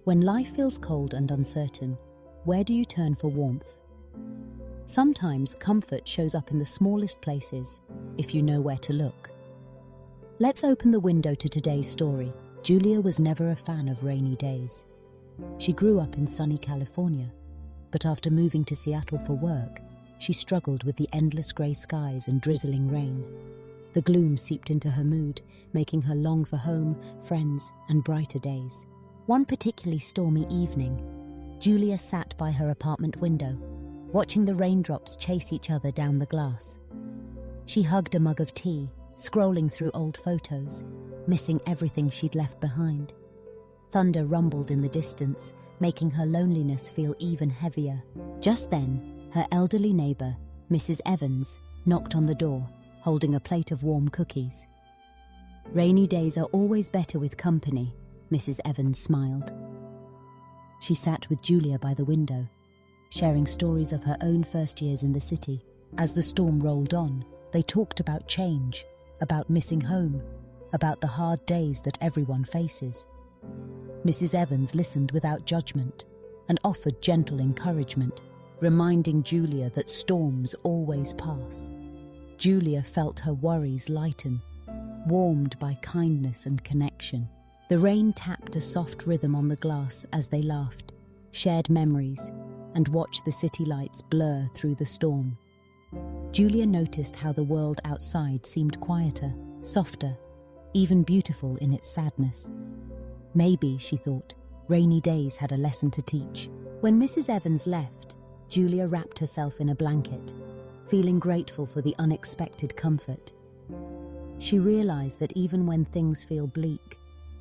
When life feels cold and uncertain, where do you turn for warmth? Sometimes comfort shows up in the smallest places, if you know where to look. Let's open the window to today's story. Julia was never a fan of rainy days. She grew up in sunny California, but after moving to Seattle for work, she struggled with the endless grey skies and drizzling rain. The gloom seeped into her mood, making her long for home, friends, and brighter days. One particularly stormy evening, Julia sat by her apartment window, watching the raindrops chase each other down the glass. She hugged a mug of tea, scrolling through old photos, missing everything she'd left behind. Thunder rumbled in the distance, making her loneliness feel even heavier. Just then, her elderly neighbour, Mrs. Evans, knocked on the door, holding a plate of warm cookies. "Rainy days are always better with company," Mrs. Evans smiled. She sat with Julia by the window, sharing stories of her own first years in the city. As the storm rolled on, they talked about change, about missing home, about the hard days that everyone faces. Mrs. Evans listened without judgment and offered gentle encouragement, reminding Julia that storms always pass. Julia felt her worries lighten, warmed by kindness and connection. The rain tapped a soft rhythm on the glass as they laughed, shared memories, and watched the city lights blur through the storm. Julia noticed how the world outside seemed quieter, softer, even beautiful in its sadness. Maybe, she thought, rainy days had a lesson to teach. When Mrs. Evans left, Julia wrapped herself in a blanket, feeling grateful for the unexpected comfort. She realized that even when things feel bleak,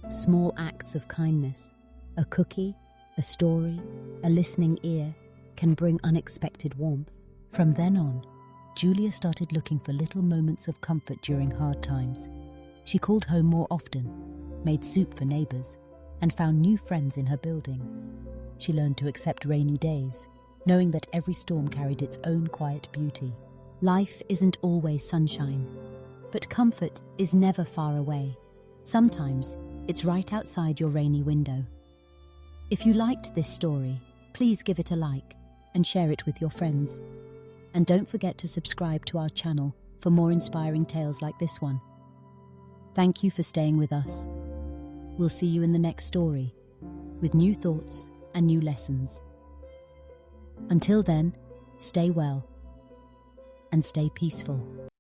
small acts of kindness, a cookie, a story, a listening ear, can bring unexpected warmth. From then on, Julia started looking for little moments of comfort during hard times. She called home more often, made soup for neighbours, and found new friends in her building. She learned to accept rainy days, knowing that every storm carried its own quiet beauty. Life isn't always sunshine, but comfort is never far away. Sometimes it's right outside your rainy window. If you liked this story, please give it a like and share it with your friends. And don't forget to subscribe to our channel for more inspiring tales like this one. Thank you for staying with us. We'll see you in the next story, with new thoughts and new lessons. Until then, stay well and stay peaceful.